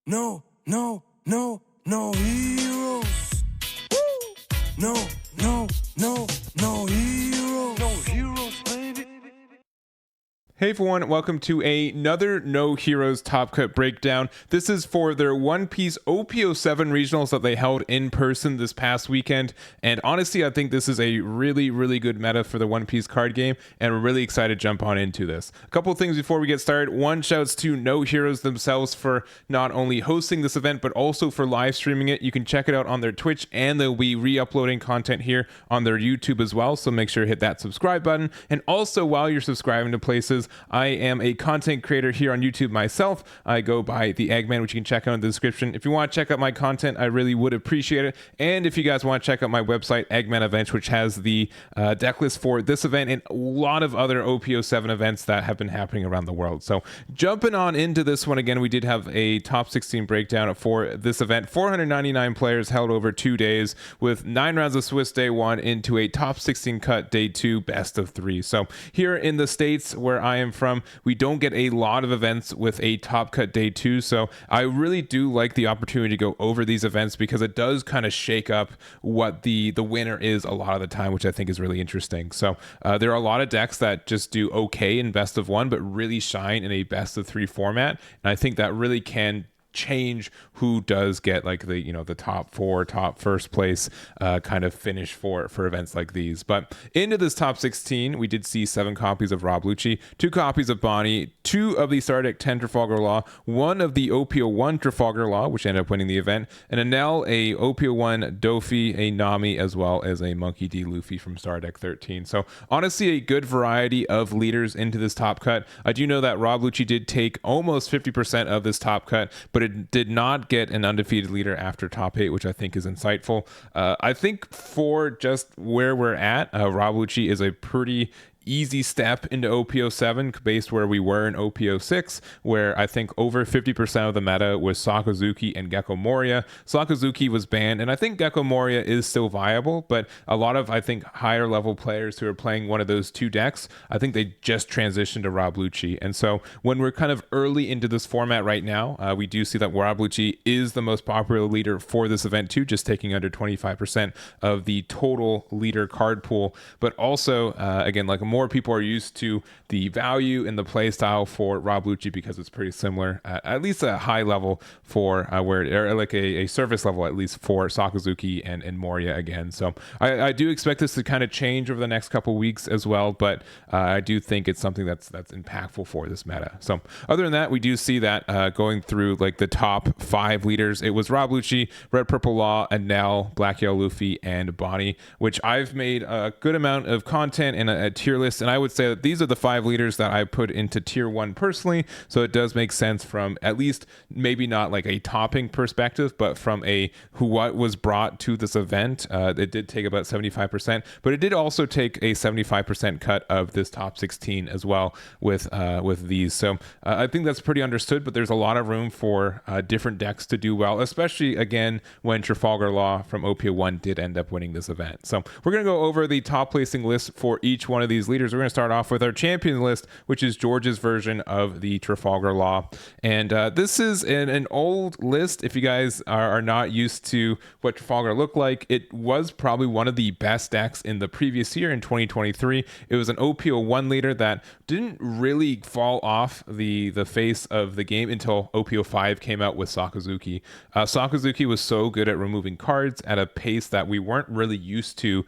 No heroes. No heroes. No heroes, baby. Hey everyone, welcome to another No Heroes Top Cut breakdown. This is for their One Piece OPO7 regionals that they held in person this past weekend, and honestly I think this is a really good meta for the One Piece card game, and we're really excited to jump on into this. A couple of things before we get started. One, shouts to No Heroes themselves for not only hosting this event but also for live streaming it. You can check it out on their Twitch, and they'll be re-uploading content here on their YouTube as well, so make sure to hit that subscribe button. And also, while you're subscribing to places, I am a content creator here on YouTube myself. I go by the Eggman, which you can check out in the description. If you want to check out my content, I really would appreciate it. And if you guys want to check out my website, Eggman Events, which has the deck list for this event and a lot of other OPO7 events that have been happening around the world. So jumping on into this one again, we did have a top 16 breakdown for this event. 499 players held over 2 days with 9 rounds of Swiss day 1 into a top 16 cut day 2 best of 3. So here in the States where I am from, we don't get a lot of events with a top cut day 2, so I really do like the opportunity to go over these events because it does kind of shake up what the winner is a lot of the time, which I think is really interesting. So there are a lot of decks that just do okay in best of 1 but really shine in a best of 3 format, and I think that really can change who does get like the the top 4, top first place kind of finish for events like these. But into this top 16 we did see 7 copies of Rob Lucci, 2 copies of Bonnie, 2 of the Stardeck 10 Trafalgar Law, 1 of the OPO1 Trafalgar Law, which ended up winning the event, and a Nell, a OPO1 Dofi, a Nami, as well as a Monkey D. Luffy from Stardeck 13. So honestly a good variety of leaders into this top cut. I do know that Rob Lucci did take almost 50% of this top cut, but it did not get an undefeated leader after top 8, which I think is insightful. I think for just where we're at, Rob Lucci is a pretty easy step into OPO7 based where we were in OPO6, where I think over 50% of the meta was Sakazuki and Gecko Moria. Sakazuki was banned, and I think Gecko Moria is still viable, but a lot of, I think, higher level players who are playing one of those 2 decks, I think they just transitioned to Rob Lucci. And so when we're kind of early into this format right now, we do see that Rob Lucci is the most popular leader for this event too, just taking under 25% of the total leader card pool. But also, again, like more people are used to the value and the play style for Rob Lucci because it's pretty similar, at least a high level for or like a surface level at least for Sakazuki and Moria again. So I do expect this to kind of change over the next couple weeks as well, but I do think it's something that's impactful for this meta. So other than that, we do see that going through like the top 5 leaders, it was Rob Lucci, Red Purple Law, Nell, Black Yellow Luffy, and Bonnie, which I've made a good amount of content and a tier list, and I would say that these are the 5 leaders that I put into tier 1 personally, so it does make sense from at least maybe not like a topping perspective, but from a what was brought to this event. It did take about 75%, but it did also take a 75% cut of this top 16 as well with these. So I think that's pretty understood, but there's a lot of room for different decks to do well, especially again when Trafalgar Law from OPO1 did end up winning this event. So we're going to go over the top placing list for each one of these leaders. We're going to start off with our champion list, which is George's version of the Trafalgar Law. And this is an old list. If you guys are not used to what Trafalgar looked like, it was probably one of the best decks in the previous year in 2023. It was an OPO1 leader that didn't really fall off the face of the game until OPO5 came out with Sakazuki. Sakazuki was so good at removing cards at a pace that we weren't really used to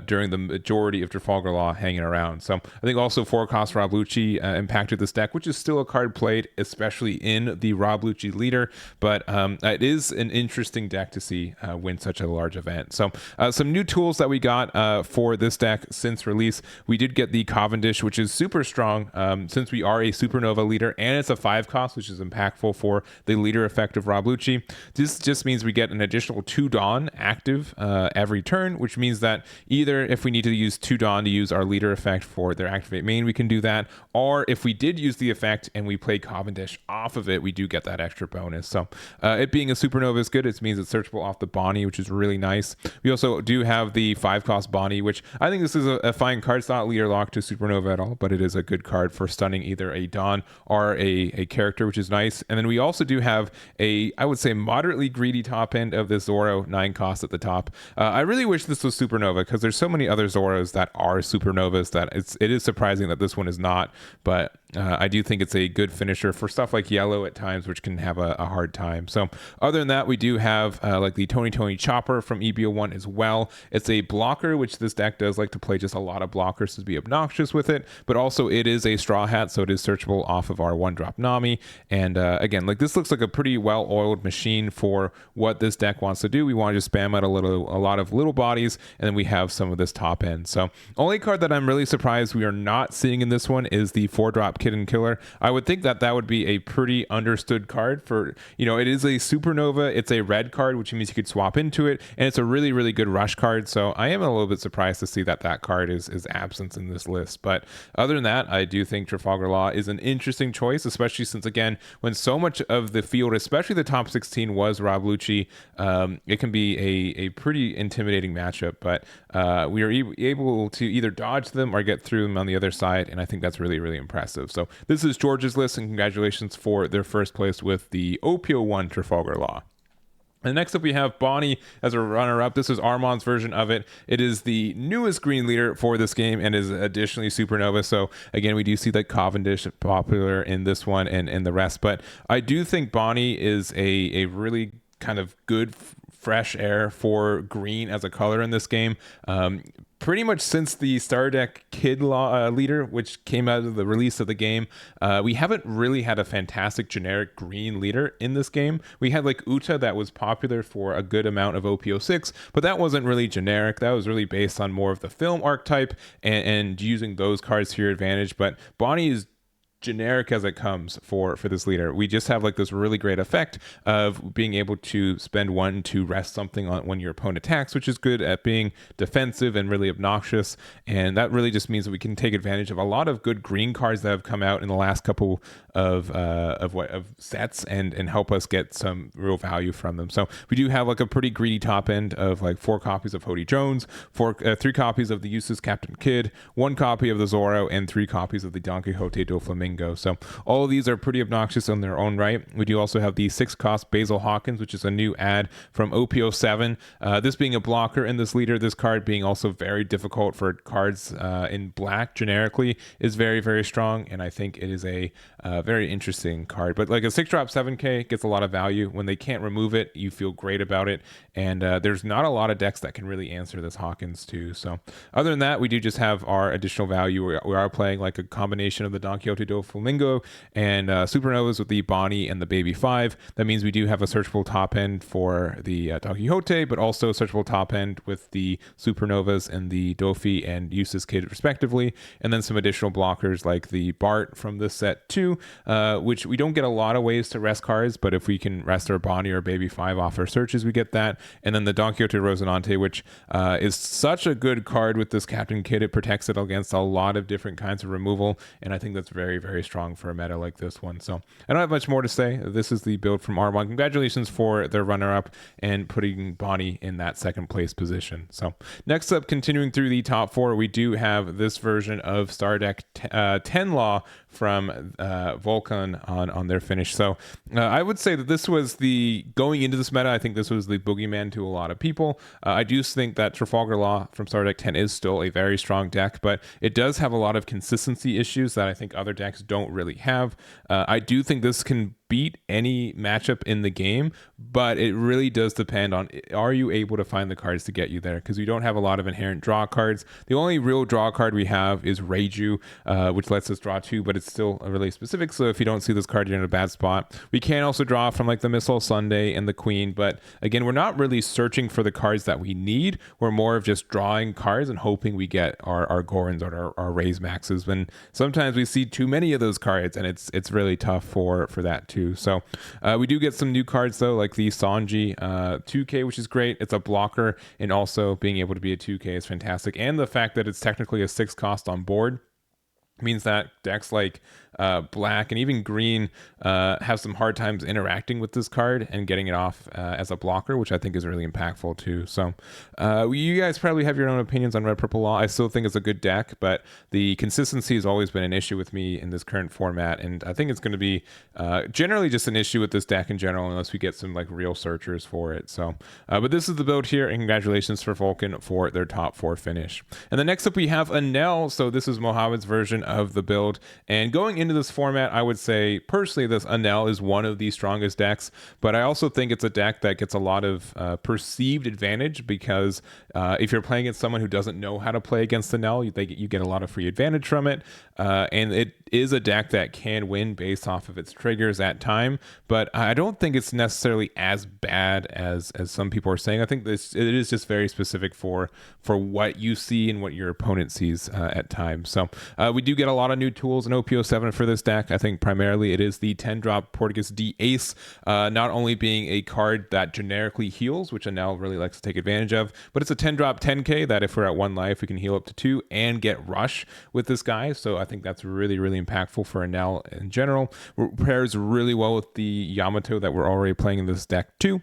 during the majority of Trafalgar Law hanging around. So I think also 4-cost Rob Lucci impacted this deck, which is still a card played, especially in the Rob Lucci leader, but it is an interesting deck to see win such a large event. So some new tools that we got for this deck since release. We did get the Cavendish, which is super strong since we are a Supernova leader, and it's a 5-cost, which is impactful for the leader effect of Rob Lucci. This just means we get an additional 2 Dawn active every turn, which means that either if we need to use 2 Dawn to use our leader effect for their activate main, we can do that. Or if we did use the effect and we play Cavendish off of it, we do get that extra bonus. So it being a supernova is good. It means it's searchable off the Bonnie, which is really nice. We also do have the 5-cost Bonnie, which I think this is a fine card. It's not leader locked to supernova at all, but it is a good card for stunning either a Dawn or a character, which is nice. And then we also do have I would say, moderately greedy top end of this Zoro, 9 cost at the top. I really wish this was supernova, because there's so many other Zoros that are supernovas that it is surprising that this one is not. But I do think it's a good finisher for stuff like yellow at times, which can have a hard time. So other than that, we do have like the Tony Chopper from EBO1 as well. It's a blocker, which this deck does like to play just a lot of blockers to be obnoxious with it, but also it is a Straw Hat, so it is searchable off of our 1-drop Nami. And again, like this looks like a pretty well-oiled machine for what this deck wants to do. We want to just spam out a lot of little bodies, and then we have some of this top end. So only card that I'm really surprised we are not seeing in this one is the 4-drop Kitten Killer. I would think that would be a pretty understood card for, it is a supernova, it's a red card, which means you could swap into it, and it's a really, really good rush card. So I am a little bit surprised to see that card is absent in this list. But other than that, I do think Trafalgar Law is an interesting choice, especially since, again, when so much of the field, especially the top 16, was Rob Lucci, it can be a pretty intimidating matchup. But we are able to either dodge them or get through them on the other side, and I think that's really, really impressive. So this is George's list, and congratulations for their first place with the OPO1 Trafalgar Law. And next up, we have Bonnie as a runner-up. This is Armand's version of it. It is the newest green leader for this game and is additionally supernova. So again, we do see that Cavendish popular in this one and the rest. But I do think Bonnie is a really kind of good fresh air for green as a color in this game. Pretty much since the Star Deck Kid leader, which came out of the release of the game, we haven't really had a fantastic generic green leader in this game. We had like Uta that was popular for a good amount of OPO6, but that wasn't really generic. That was really based on more of the film archetype and using those cards to your advantage. But Bonnie is generic as it comes for this leader. We just have like this really great effect of being able to spend 1 to rest something on when your opponent attacks, which is good at being defensive and really obnoxious. And that really just means that we can take advantage of a lot of good green cards that have come out in the last couple of sets and help us get some real value from them. So we do have like a pretty greedy top end of like 4 copies of Hody Jones, 3 copies of the Useless Captain Kidd, 1 copy of the Zoro, and 3 copies of the Don Quixote do Flamingo. So all of these are pretty obnoxious in their own right. We do also have the 6-cost Basil Hawkins, which is a new add from OPO7. This being a blocker in this leader, this card being also very difficult for cards in black generically is very, very strong. And I think it is a very interesting card. But like a 6-drop 7K gets a lot of value. When they can't remove it, you feel great about it. And there's not a lot of decks that can really answer this Hawkins too. So other than that, we do just have our additional value. We are playing like a combination of the Don Quixote do Flamingo and Supernovas with the Bonnie and the Baby 5. That means we do have a searchable top end for the Don Quixote, but also a searchable top end with the Supernovas and the Dofi and Useless Kid respectively. And then some additional blockers like the Bart from this set too, which we don't get a lot of ways to rest cards, but if we can rest our Bonnie or Baby 5 off our searches, we get that. And then the Don Quixote Rosinante, which is such a good card with this Captain Kidd. It protects it against a lot of different kinds of removal, and I think that's very, very strong for a meta like this one. So I don't have much more to say. This is the build from Armand. Congratulations for their runner-up and putting Bonnie in that second place position. So next up, continuing through the top 4, we do have this version of Star Deck 10 Law from Vulcan on their finish. So I would say that this was going into this meta, I think this was the boogeyman to a lot of people. I do think that Trafalgar Law from Star Deck 10 is still a very strong deck, but it does have a lot of consistency issues that I think other decks don't really have. I do think this can beat any matchup in the game, but it really does depend on, are you able to find the cards to get you there? Because we don't have a lot of inherent draw cards. The only real draw card we have is Reiju, which lets us draw 2, but it's still really specific. So if you don't see this card, you're in a bad spot. We can also draw from like the Missile Sunday and the Queen, but again, we're not really searching for the cards that we need. We're more of just drawing cards and hoping we get our Gorons or our Raise Maxes, when sometimes we see too many of those cards, and it's really tough for that too. Kaku. So we do get some new cards though, like the Sanji 2K, which is great. It's a blocker, and also being able to be a 2K is fantastic. And the fact that it's technically a 6 cost on board means that decks like black and even green have some hard times interacting with this card and getting it off as a blocker, which I think is really impactful too. So you guys probably have your own opinions on Red Purple Law. I still think it's a good deck, but the consistency has always been an issue with me in this current format, and I think it's going to be generally just an issue with this deck in general unless we get some like real searchers for it. So but this is the build here, and congratulations for Vulcan for their top 4 finish. And then next up we have Anel. So this is Mohammed's version of the build, and going into this format, I would say personally this Anel is one of the strongest decks, but I also think it's a deck that gets a lot of perceived advantage because if you're playing against someone who doesn't know how to play against Anel, you get a lot of free advantage from it, and it is a deck that can win based off of its triggers at time, but I don't think it's necessarily as bad as some people are saying. I think it is just very specific for what you see and what your opponent sees at times. So we do get a lot of new tools in OPO7 for this deck. I think primarily it is the 10-drop Portuguese D Ace, not only being a card that generically heals, which Anel really likes to take advantage of, but it's a 10-drop 10k that if we're at 1 life, we can heal up to 2 and get Rush with this guy. So I think that's really, really impactful for Anel in general. It pairs really well with the Yamato that we're already playing in this deck too.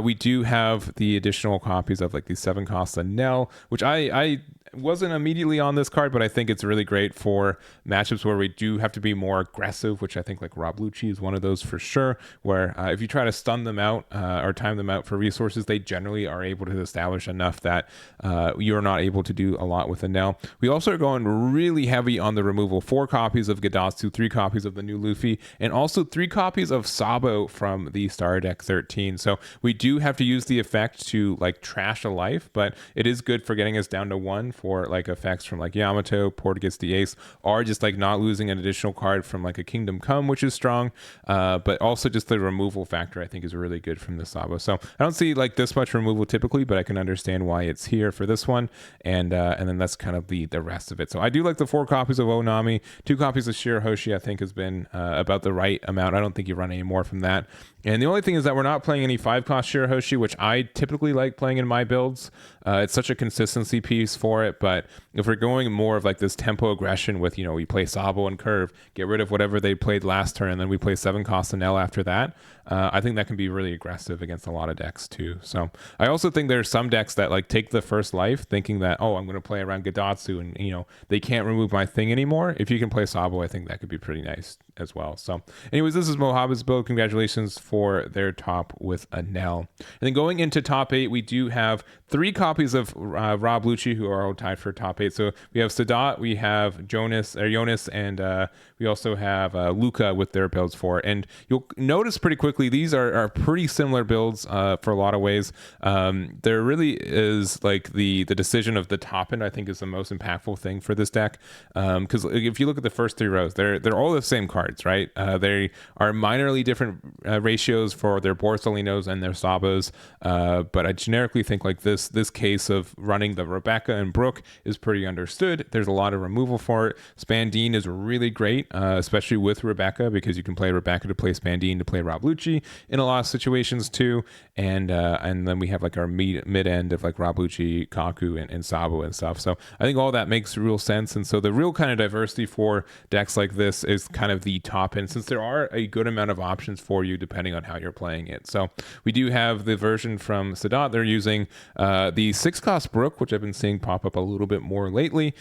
We do have the additional copies of like the 7-cost Anel, which I wasn't immediately on this card, but I think it's really great for matchups where we do have to be more aggressive, which I think like Rob Lucci is one of those for sure, where if you try to stun them out or time them out for resources, they generally are able to establish enough that you're not able to do a lot with Anel. We also are going really heavy on the removal. 4 copies of Gadatsu, 3 copies of the new Luffy, and also 3 copies of Sabo from the Star Deck 13. So we do have to use the effect to like trash a life, but it is good for getting us down to 1 for like effects from like Yamato, Portuguese the Ace, or just like not losing an additional card from like a Kingdom Come, which is strong, but also just the removal factor I think is really good from the Sabo. So I don't see like this much removal typically, but I can understand why it's here for this one, and then that's kind of the rest of it. So I do like the 4 copies of Onami, 2 copies of Shirahoshi I think has been about the right amount. I don't think you run any more from that. And the only thing is that we're not playing any 5-cost Shirahoshi, which I typically like playing in my builds. It's such a consistency piece for it, but if we're going more of like this tempo aggression with, we play Sabo and Curve, get rid of whatever they played last turn, and then we play 7-cost and L after that, I think that can be really aggressive against a lot of decks too. So I also think there's some decks that like take the first life thinking that, I'm going to play around Gadatsu and, they can't remove my thing anymore. If you can play Sabo, I think that could be pretty nice as well. So anyways, this is Mohabed's build. Congratulations for their top with Anel. And then going into top 8, we do have 3 copies of Rob Lucci, who are all tied for top 8. So we have Sadat, we have Jonas, and we also have Luca with their builds for it. And you'll notice pretty quickly, these are pretty similar builds for a lot of ways. There really is like the decision of the top end, I think, is the most impactful thing for this deck. Because if you look at the first 3 rows, they're all the same cards, right? They are minorly different ratios for their Borsalinos and their Sabos. But I generically think like this case of running the Rebecca and Brooke is pretty understood. There's a lot of removal for it. Spandine is really great, especially with Rebecca, because you can play Rebecca to play Spandine to play Rob Lucci in a lot of situations too. And then we have like our mid end of like Rob Lucci, Kaku, and Sabo and stuff. So I think all that makes real sense. And so the real kind of diversity for decks like this is kind of the top end, since there are a good amount of options for you depending on how you're playing it. So we do have the version from Sadat. They're using the 6-cost Brook, which I've been seeing pop up a little bit more lately.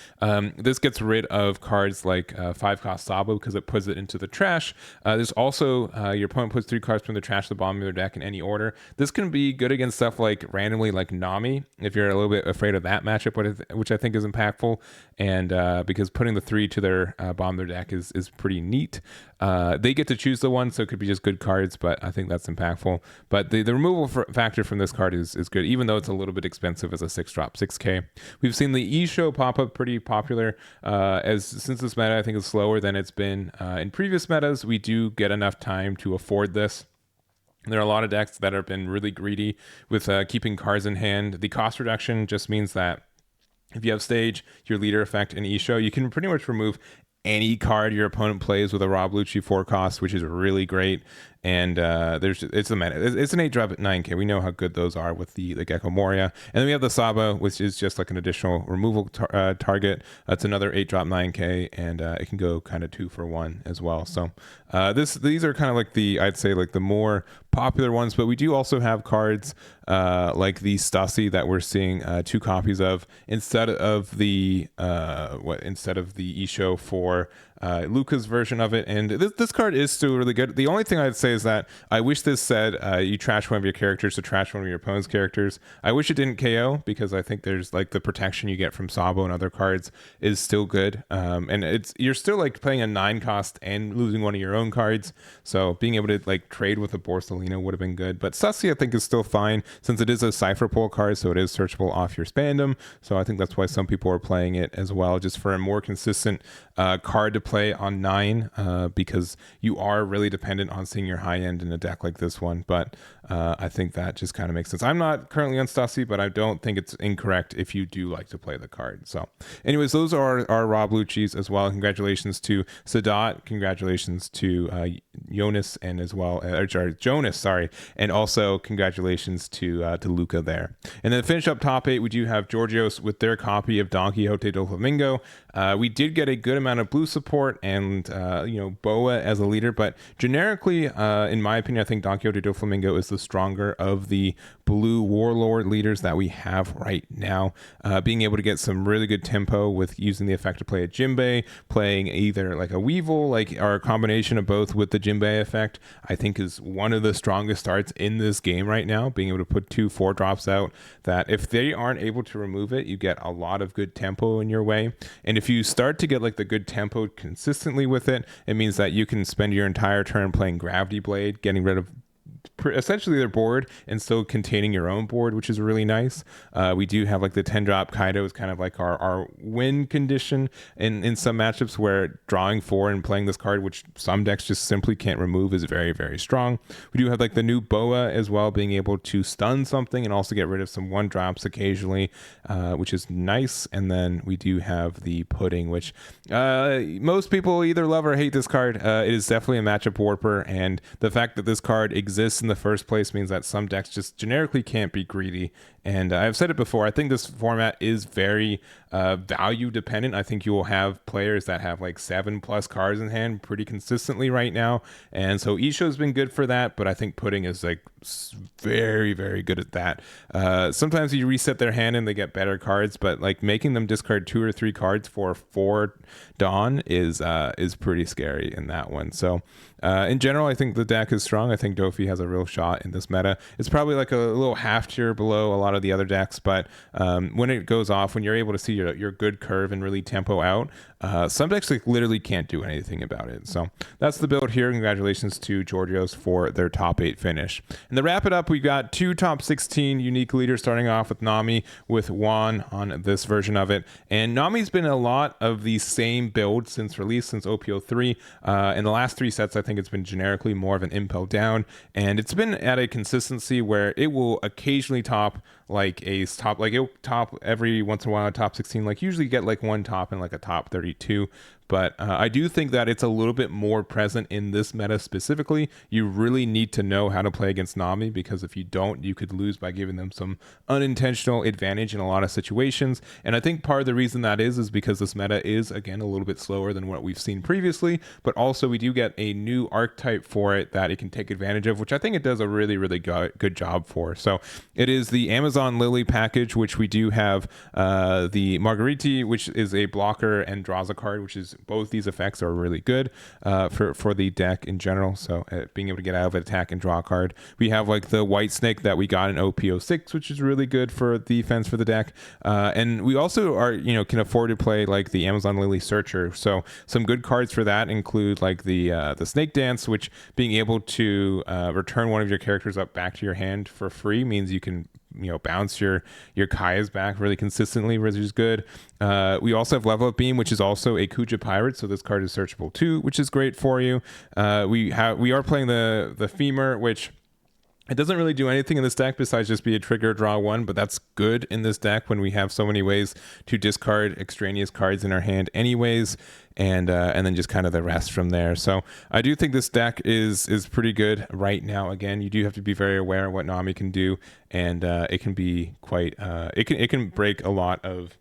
This gets rid of cards like 5-cost Sabo because it puts it into the trash. There's also your opponent puts 3 cards from the trash to the bottom of their deck in any order. This can be good against stuff like randomly like Nami, if you're a little bit afraid of that matchup, which I think is impactful, and because putting the 3 to their bottom of their deck is pretty neat. They get to choose the one, so it could be just good cards, but I think that's impactful. But the removal factor from this card is good, even though it's a little bit expensive as a 6-drop 6k. We've seen the E-Show pop up pretty popular, since this meta I think is slower than it's been in previous metas. We do get enough time to afford this. There are a lot of decks that have been really greedy with keeping cards in hand. The cost reduction just means that if you have Stage, your Leader effect, and E-Show, you can pretty much remove any card your opponent plays with a Rob Lucci 4 cost, which is really great. And it's an 8-drop at 9k. We know how good those are with the Gecko Moria. And then we have the Saba, which is just like an additional removal target. That's another 8-drop 9k, and it can go kind of 2 for 1 as well. So these are kind of like I'd say like the more popular ones, but we do also have cards like the Stasi that we're seeing 2 copies of instead of the Isho for Luca's version of it. And this card is still really good. The only thing I'd say is that I wish this said you trash one of your characters to trash one of your opponent's characters. I wish it didn't KO, because I think there's like the protection you get from Sabo and other cards is still good. And you're still like playing a 9 cost and losing one of your own cards. So being able to like trade with a Borsalino would have been good. But Sussy I think is still fine, since it is a Cypher Pull card, so it is searchable off your Spandom. So I think that's why some people are playing it as well, just for a more consistent card to play on 9, because you are really dependent on seeing your high end in a deck like this one. But I think that just kind of makes sense. I'm not currently on Stasi, but I don't think it's incorrect if you do like to play the card. So anyways, those are our Rob Lucci's as well. Congratulations to Sadat, congratulations to Jonas, and as well Jonas, sorry, and also congratulations to Luca there. And then to finish up top 8, we do have Georgios with their copy of Don Quixote do Flamingo. We did get a good amount of blue support and Boa as a leader, but generically, in my opinion, I think Don Quixote do Flamingo is the stronger of the blue warlord leaders that we have right now. Being able to get some really good tempo with using the effect to play a Jinbei, playing either like a Weevil, or a combination of both with the Jinbei effect, I think is one of the strongest starts in this game right now. Being able to put 2 4-drops out that if they aren't able to remove it, you get a lot of good tempo in your way. And if you start to get like the good tempo consistently with it, it means that you can spend your entire turn playing Gravity Blade, getting rid of essentially their board and still containing your own board, which is really nice. We do have like the 10-drop Kaido is kind of like our win condition in some matchups, where drawing 4 and playing this card, which some decks just simply can't remove, is very, very strong. We do have like the new Boa as well, being able to stun something and also get rid of some 1-drops occasionally, which is nice. And then we do have the Pudding, which most people either love or hate this card. It is definitely a matchup warper, and the fact that this card exists in the first place means that some decks just generically can't be greedy. And I've said it before, I think this format is very value dependent. I think you will have players that have like 7+ cards in hand pretty consistently right now. And so Isho's been good for that, but I think Pudding is like very, very good at that. Sometimes you reset their hand and they get better cards, but like making them discard 2 or 3 cards for 4 Dawn is pretty scary in that one. So in general, I think the deck is strong. I think Dofi has a real shot in this meta. It's probably like a little half tier below a lot of the other decks, but when it goes off, when you're able to see your good curve and really tempo out, some decks like literally can't do anything about it. So that's the build here. Congratulations to Georgios for their top 8 finish. And to wrap it up, we got 2 top 16 unique leaders, starting off with Nami with Juan on this version of it. And Nami's been a lot of the same build since release, since OPO3. In the last 3 sets, I think it's been generically more of an impel down, and it's been at a consistency where it will occasionally top like it'll top every once in a while, top 16, like usually get like 1 top and like a top 32. But I do think that it's a little bit more present in this meta specifically. You really need to know how to play against Nami, because if you don't, you could lose by giving them some unintentional advantage in a lot of situations. And I think part of the reason that is because this meta is, again, a little bit slower than what we've seen previously, but also we do get a new archetype for it that it can take advantage of, which I think it does a really, really good job for. So it is the Amazon Lily package, which we do have the Marguerite, which is a blocker and draws a card, which is both these effects are really good for the deck in general. So being able to get out of an attack and draw a card. We have like the White Snake that we got in OPO6, which is really good for defense for the deck. And we also are, can afford to play like the Amazon Lily Searcher. So some good cards for that include like the Snake Dance, which being able to return one of your characters up back to your hand for free means you can bounce your Kaya's back really consistently, which is good. We also have Level Up Beam, which is also a Kuja Pirate, so this card is searchable too, which is great for you. We are playing the Femur, which It doesn't really do anything in this deck besides just be a trigger draw one, but that's good in this deck when we have so many ways to discard extraneous cards in our hand anyways, and then just kind of the rest from there. So I do think this deck is pretty good right now. Again, you do have to be very aware of what Nami can do, and it can be quite it can break a lot of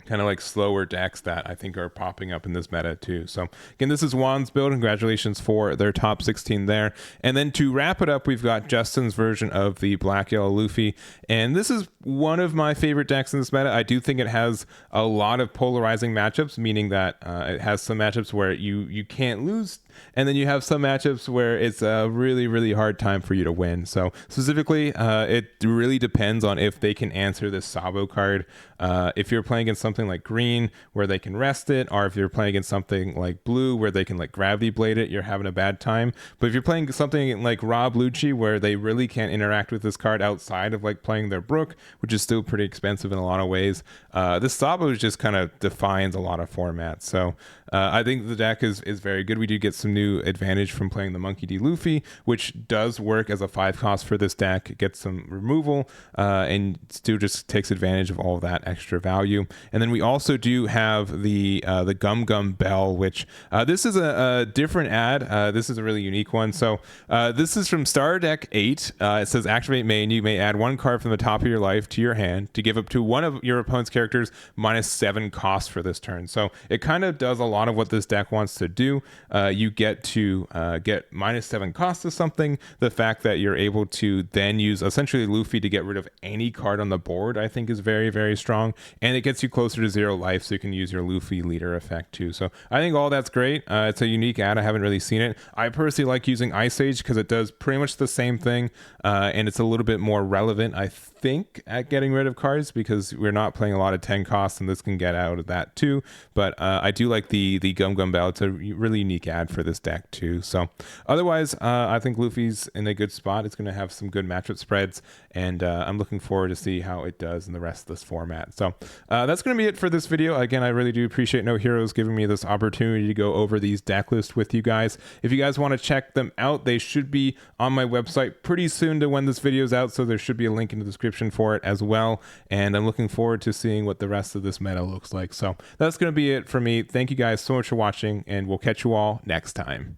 kind of like slower decks that I think are popping up in this meta too. So again, this is Juan's build. Congratulations for their top 16 there. And then to wrap it up, we've got Justin's version of the Black Yellow Luffy. And this is one of my favorite decks in this meta. I do think it has a lot of polarizing matchups, meaning that it has some matchups where you can't lose, and then you have some matchups where it's a really, really hard time for you to win. So specifically, it really depends on if they can answer this Sabo card. If you're playing against something like green where they can rest it, or if you're playing against something like blue where they can like gravity blade it, you're having a bad time. But if you're playing something like Rob Lucci where they really can't interact with this card outside of like playing their Brook, which is still pretty expensive in a lot of ways, this Sabo just kind of defines a lot of formats. So I think the deck is very good. We do get some new advantage from playing the Monkey D. Luffy, which does work as a 5 cost for this deck. It gets some removal and still just takes advantage of all of that extra value. And then we also do have the Gum Gum Bell, which this is a different ad. This is a really unique one. So this is from Star Deck 8. It says activate main. You may add 1 card from the top of your life to your hand to give up to one of your opponent's characters -7 cost for this turn. So it kind of does a lot of what this deck wants to do. You get to get -7 cost to something. The fact that you're able to then use essentially Luffy to get rid of any card on the board, I think is very, very strong. And it gets you closer to 0 life, so you can use your Luffy leader effect too. So I think all that's great. It's a unique ad. I haven't really seen it. I personally like using Ice Age because it does pretty much the same thing, and it's a little bit more relevant, I think, at getting rid of cards because we're not playing a lot of 10 costs, and this can get out of that too. But I do like the Gum Gum Bell. It's a really unique ad for this deck too. So otherwise, I think Luffy's in a good spot. It's going to have some good matchup spreads, and I'm looking forward to see how it does in the rest of this format. So that's going to be it for this video. Again, I really do appreciate noHEROES giving me this opportunity to go over these deck lists with you guys. If you guys want to check them out, they should be on my website pretty soon to when this video is out, so there should be a link in the description for it as well. And I'm looking forward to seeing what the rest of this meta looks like. So that's going to be it for me. Thank you guys so much for watching, and we'll catch you all next time.